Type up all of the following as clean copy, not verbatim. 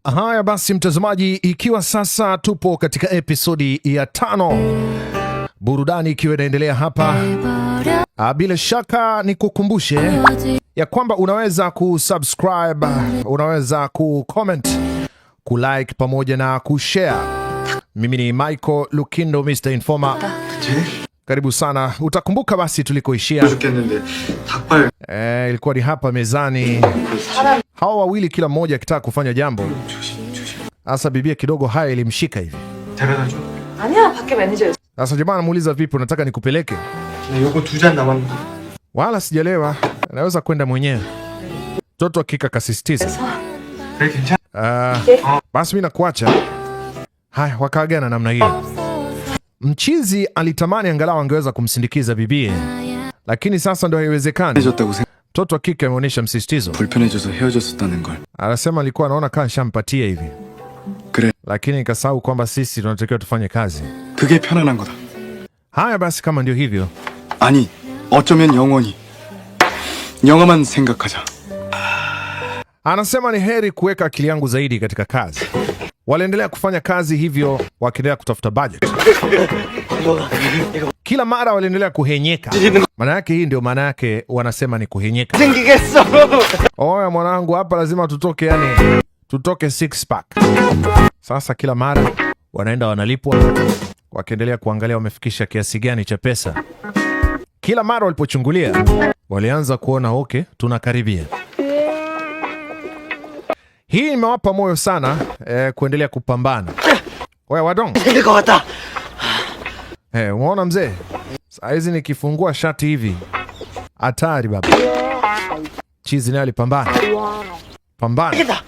Haya basi mtazamaji, ikiwa sasa tupo katika episodi ya 5, burudani ikiwa inaendelea hapa. Bila shaka ni kukumbushe ya kwamba unaweza kusubscribe, unaweza kucomment, kulike pamoja na kushare. Mimi ni Michael Lukindo, Mr. Informer. Karibu sana. Utakumbuka basi tulikoishia. Ilikuwa ni hapa mezani, hawa wawili kila mmoja akitaka kufanya jambo. Sasa bibia kidogo haya ilimshika hivi. Sasa jamaa anamuuliza, vipi unataka nikupeleke? Wala sijalewa, naweza kwenda mwenyewe. Mtoto akika kasisitiza. Basi mimi nakuacha. Haya, wakaagana namna hiyo. Mchizi alitamani angalau angeweza kumsindikiza bibie, lakini sasa ndio haiwezekani. Mtoto wa kike ameonyesha msisitizo. Anasema alikuwa anaona kama shampatia hivi, lakini nikasahau kwamba sisi tunatakiwa tufanye kazi. Haya basi, kama ndio hivyo. 아니, 어쩌면 영어만 생각하자. Anasema ni heri kuweka akili yangu zaidi katika kazi. Waliendelea kufanya kazi hivyo, wakiendelea kutafuta budget. Kila mara waliendelea kuhenyeka. Maana yake hii ndio maana yake, wanasema ni kuhenyeka. Oya mwanangu, hapa lazima tutoke, yani tutoke six pack. Sasa kila mara wanaenda wanalipwa, wakiendelea kuangalia wamefikisha kiasi gani cha pesa. Kila mara walipochungulia, walianza kuona okay, tunakaribia. Hii imewapa moyo sana kuendelea kupambana. Oya wadong. Umeona mzee? Saizi nikifungua shati hivi hatari baba. Chizi naye alipambana. Pambana.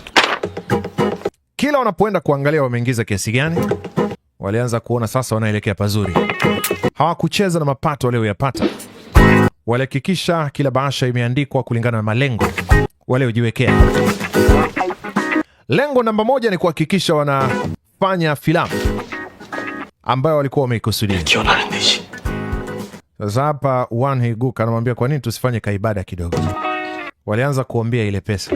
Kila wanapoenda kuangalia wameingiza kiasi gani, walianza kuona sasa wanaelekea pazuri. Hawakucheza na mapato walioyapata. Walihakikisha kila bahasha imeandikwa kulingana na malengo waliojiwekea. Lengo namba 1 ni kuhakikisha wanafanya filamu ambayo walikuwa wameikusudia. Sasa hapa Wan Hee-guk anamwambia kwa nini tusifanye kaibada kidogo. Walianza kuombea ile pesa.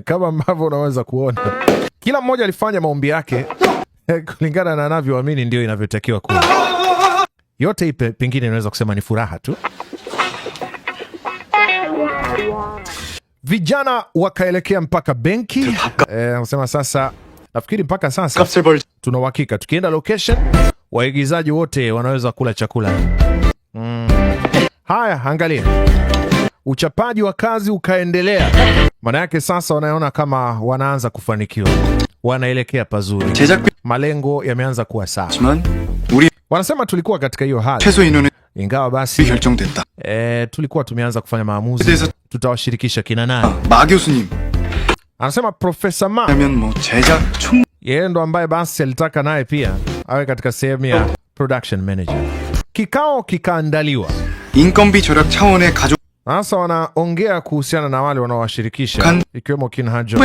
Kama ambavyo unaweza kuona, kila mmoja alifanya maombi yake kulingana na anavyoamini ndio inavyotakiwa kuwa. Yote hii pengine inaweza kusema ni furaha tu. Vijana wakaelekea mpaka benki. Nasema sasa, nafikiri mpaka sasa tuna uhakika tukienda location, waigizaji wote wanaweza kula chakula. Haya, angalia. Uchapaji wa kazi ukaendelea. Maana yake sasa wanaona kama wanaanza kufanikiwa. Wanaelekea pazuri. Malengo yameanza kuwa sawa. Wanasema tulikuwa katika hiyo hali. Ingawa basi tulikuwa tumeanza kufanya maamuzi. Tutawashirikisha kina nani? Anasema Profesa Ma. Yeye ndo ambaye basi alitaka naye pia awe katika sehemu ya production manager. Kikao kikaandaliwa. Sasa wanaongea kuhusiana na wale wanaowashirikisha, ikiwemo Kim Ha-jo,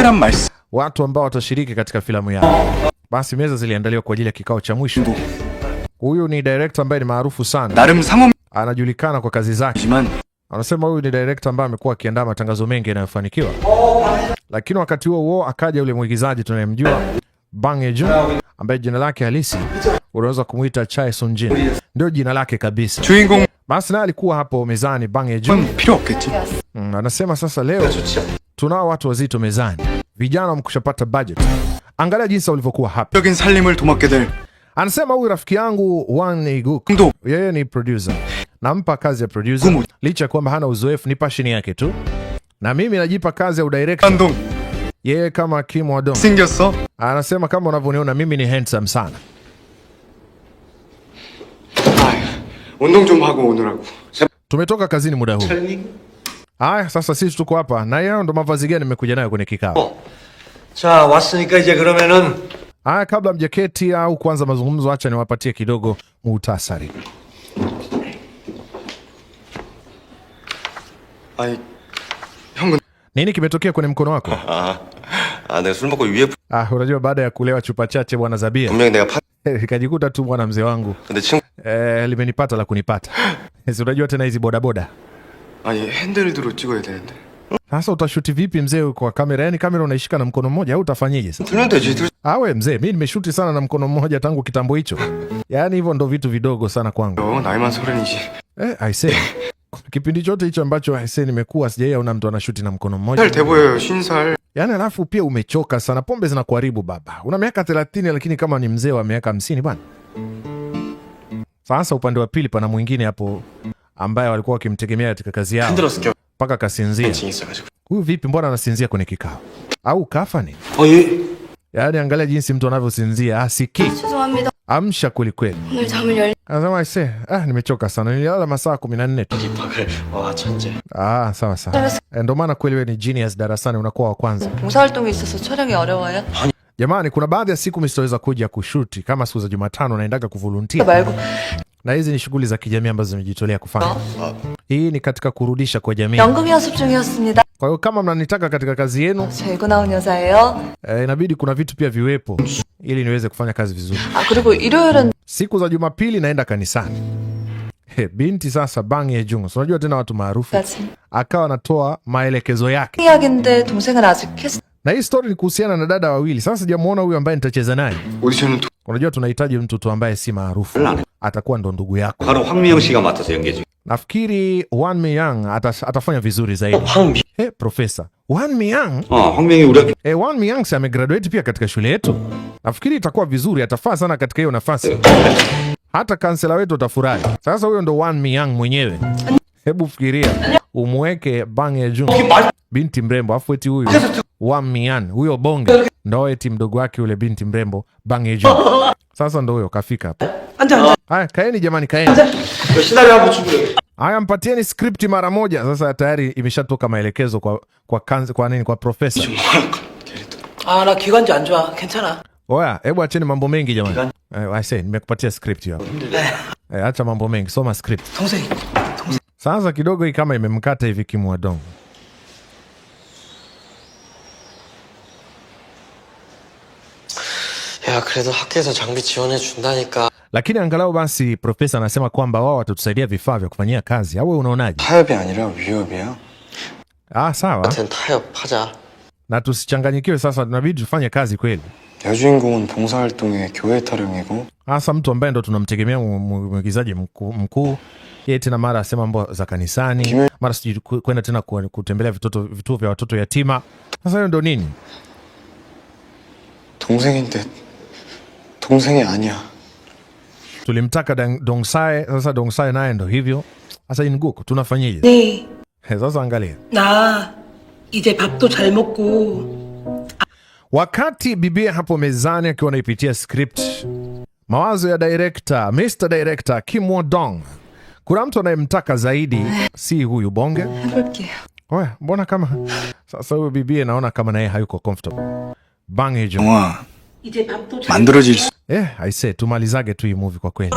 watu ambao watashiriki katika filamu yao. Basi meza ziliandaliwa kwa ajili ya kikao cha mwisho. Huyu ni director ambaye ni maarufu sana, anajulikana kwa kazi zake. Anasema huyu ni director ambaye amekuwa akiandaa matangazo mengi yanayofanikiwa. Lakini wakati huo akaja yule mwigizaji tunayemjua, Bang Ye-joon, ambaye jina lake halisi unaweza kumuita Chae Sun-jin. Ndio jina lake kabisa. Basi naye alikuwa hapo mezani, Bang Ye-joon. Anasema sasa leo tunao watu wazito mezani. Vijana wamekushapata budget. Angalia jinsi walivyokuwa hapa. Anasema huyu rafiki yangu Wan Hee-guk, yeye ni producer. Nampa kazi ya producer licha kwamba hana uzoefu, ni passion yake tu. Na mimi najipa kazi ya udirector. Yeye kama Kim Ha-dong. Anasema kama unavyoniona mimi ni handsome sana. Tumetoka kazini muda huu. Haya, sasa sisi tuko hapa na yeye ndo mavazi gani nimekuja nayo kwenye kikao. Haya, kabla mjaketi au kuanza mazungumzo, acha niwapatie kidogo muhtasari. Nini kimetokea kwenye mkono wako? Unajua baada ya kulewa chupa chache bwana Zabia, nikajikuta tu bwana mzee wangu limenipata la kunipata. Unajua tena hizi bodaboda. 아니 핸들을 들어 찍어야 되는데. Sasa utashuti vipi mzee kwa kamera? Yani kamera unaishika na mkono mmoja au utafanyeje sasa? Awe mzee, mimi nimeshuti sana na mkono mmoja tangu kitambo hicho. Yani hivyo ndo vitu vidogo sana kwangu. I say. Kipindi chote hicho ambacho I say nimekuwa sijaiona mtu anashuti na mkono mmoja. Yani alafu pia umechoka sana, pombe zinakuharibu baba. Una miaka 30 lakini kama ni mzee wa miaka 50 bwana. Sasa upande wa pili pana mwingine hapo ambaye walikuwa wakimtegemea katika kazi yao. Paka kasinzia. Huyu vipi, mbona anasinzia kwenye kikao? Au kafa ni? Yaani angalia jinsi mtu anavyosinzia, asikii. Amsha kweli kweli. Anasema aise, nimechoka sana. Nililala masaa 14 tu. Sawa sawa. Ndio maana kweli wewe ni genius darasani, unakuwa wa kwanza. Jamani, kuna baadhi ya siku msitoweza kuja kushuti, kama siku za Jumatano naendaga kuvolunteer. Na hizi ni shughuli za kijamii ambazo zimejitolea kufanya. Hii ni katika kurudisha kwa jamii. Kwa hiyo kama mnanitaka katika kazi yenu, inabidi kuna vitu pia viwepo ili niweze kufanya kazi vizuri. Siku za Jumapili naenda kanisani. Binti sasa Bang Ye-jung, unajua tena watu maarufu, akawa anatoa maelekezo yake. Na hii story ni kuhusiana na dada wawili. Sasa sijamuona huyu ambaye nitacheza naye. Unajua tunahitaji mtu tu ambaye si maarufu. Atakuwa ndo ndugu yako. Nafikiri Hwang Mi-young atafanya vizuri zaidi. Profesa Hwang Mi-young. Hwang Mi-young si amegraduate pia katika shule yetu. Nafikiri itakuwa vizuri, atafaa sana katika hiyo nafasi. Hata kansela wetu atafurahi. Sasa huyo ndo Hwang Mi-young mwenyewe. Hebu fikiria umweke Bang Ye-jung, binti mrembo, afu eti huyu Hwang Mi-young, huyo bonge ndo eti mdogo wake yule binti mrembo Bang Ye-jung. Sasa ndo huyo kafika hapo. Haya, kaeni jamani, kaeni. Haya, mpatieni script mara moja. Sasa tayari imeshatoka maelekezo kwa profesa. 나 기관지 안 좋아. 괜찮아. Oya, hebu acheni mambo mengi jamani. I say nimekupatia script hapo. Acha mambo mengi, soma script. Sasa kidogo hii kama imemkata hivi kimwadong. 야, 그래도 학교에서 장비 지원해 준다니까. Lakini angalau basi profesa anasema kwamba wao watatusaidia vifaa vya kufanyia kazi. Au wewe unaonaje? 타협이 아니라 위협이야. Sawa. 타협하자. Na tusichanganyikiwe sasa, tunabidi tufanye kazi kweli. 여주인공은 봉사활동에 교회 타령이고. Hasa mtu ambaye ndo tunamtegemea mwigizaji mkuu. Yeye tena mara asema mambo za kanisani, mara siji kwenda tena kutembelea vituo vya watoto yatima. Sasa hiyo ndo nini? 동생인데 동생이 아니야. Tulimtaka Dongsae, sasa Dongsae naye ndo hivyo. Sasa Inguk tunafanyaje? 네. Sasa angalia. 나 이제 밥도 잘 먹고. Wakati bibia hapo mezani akiwa anaipitia script, mawazo ya director, Mr. Director Kim Won-dong. Kuna mtu anayemtaka zaidi, si huyu bonge. Oya, mbona kama sasa huyu bibia naona kama naye hayuko comfortable. Bang Ye-jung. 영화 만들어질 수. I say tumalizage tu hii movie kwa kweli.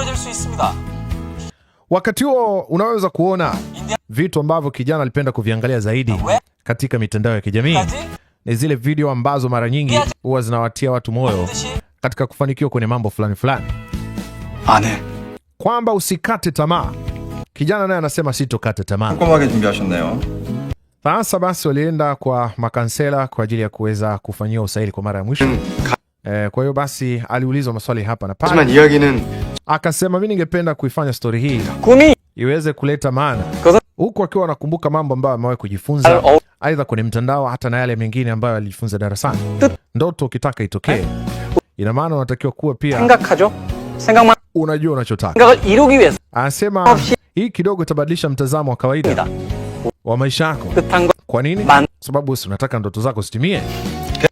Wakati huo unaweza kuona vitu ambavyo kijana alipenda kuviangalia zaidi katika mitandao ya kijamii. Ni zile video ambazo mara nyingi huwa zinawatia watu moyo katika kufanikiwa kwenye mambo fulani fulani. Kwamba usikate tamaa. Kijana naye anasema sitokate tamaa. 꼼꼼하게 준비하셨네요. Sasa basi walienda kwa makansela kwa ajili ya kuweza kufanyiwa usaili kwa mara ya mwisho. Kwa hiyo basi aliulizwa maswali hapa na pale. Akasema mimi ningependa kuifanya story hii iweze kuleta maana. Huku akiwa anakumbuka mambo ambayo amewahi kujifunza aidha kwenye mtandao hata na yale mengine ambayo alijifunza darasani. Ndoto ukitaka itokee. Ina maana unatakiwa kuwa pia unajua unachotaka. Anasema hii kidogo itabadilisha mtazamo wa kawaida wa maisha yako. Kwa nini? Sababu unataka ndoto zako zitimie.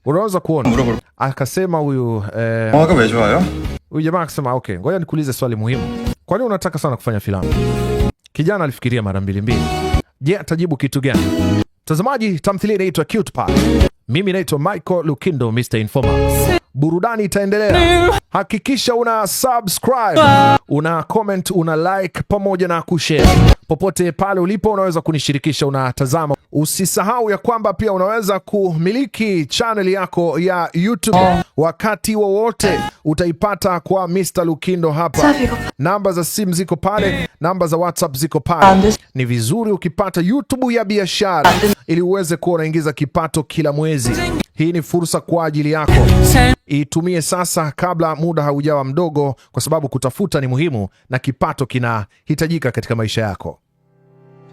Unaweza kuona. Akasema huyu 영화가 왜 좋아요? huyu jamaa akasema okay, ngoja nikuulize swali muhimu. Kwa nini unataka sana kufanya filamu? Kijana alifikiria mara mbili. Je, atajibu kitu gani? Mtazamaji, tamthilia inaitwa Cute Pie. Mimi naitwa Michael Lukindo, Mr. Informer. burudani itaendelea. Hakikisha una subscribe, una comment, una like pamoja na kushare. Popote pale ulipo unaweza kunishirikisha unatazama. Usisahau ya kwamba pia unaweza kumiliki channel yako ya YouTube wakati wowote. Utaipata kwa Mr. Lukindo hapa. Namba za simu ziko pale, namba za WhatsApp ziko pale. Ni vizuri ukipata YouTube ya biashara ili uweze kuwa unaingiza kipato kila mwezi. Hii ni fursa kwa ajili yako. Itumie sasa kabla muda haujawa mdogo, kwa sababu kutafuta ni muhimu na kipato kinahitajika katika maisha yako.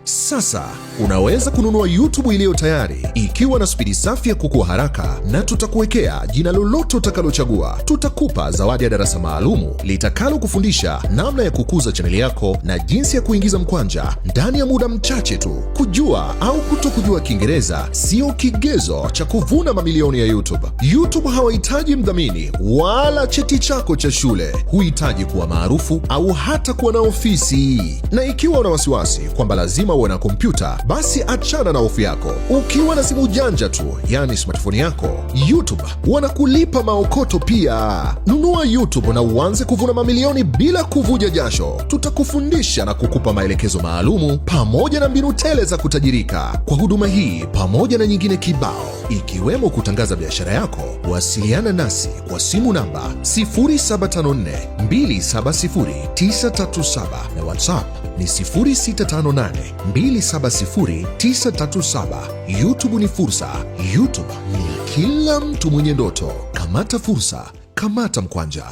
Sasa unaweza kununua YouTube iliyo tayari ikiwa na spidi safi ya kukua haraka, na tutakuwekea jina lolote utakalochagua. Tutakupa zawadi ya darasa maalumu litakalo kufundisha namna ya kukuza chaneli yako na jinsi ya kuingiza mkwanja ndani ya muda mchache tu. Kujua au kutokujua Kiingereza sio kigezo cha kuvuna mamilioni ya YouTube. YouTube hawahitaji mdhamini wala cheti chako cha shule. Huhitaji kuwa maarufu au hata kuwa na ofisi. Na ikiwa una wasiwasi kwamba lazima uwe na kompyuta, basi achana na hofu yako. Ukiwa na simu janja tu, yani smartphone yako, YouTube wanakulipa maokoto pia. Nunua YouTube na uanze kuvuna mamilioni bila kuvuja jasho. Tutakufundisha na kukupa maelekezo maalumu pamoja na mbinu tele za kutajirika. Kwa huduma hii pamoja na nyingine kibao, ikiwemo kutangaza biashara yako, wasiliana nasi kwa simu namba 0754270937 na WhatsApp ni 0658270937. YouTube ni fursa. YouTube ni ya kila mtu mwenye ndoto. Kamata fursa, kamata mkwanja.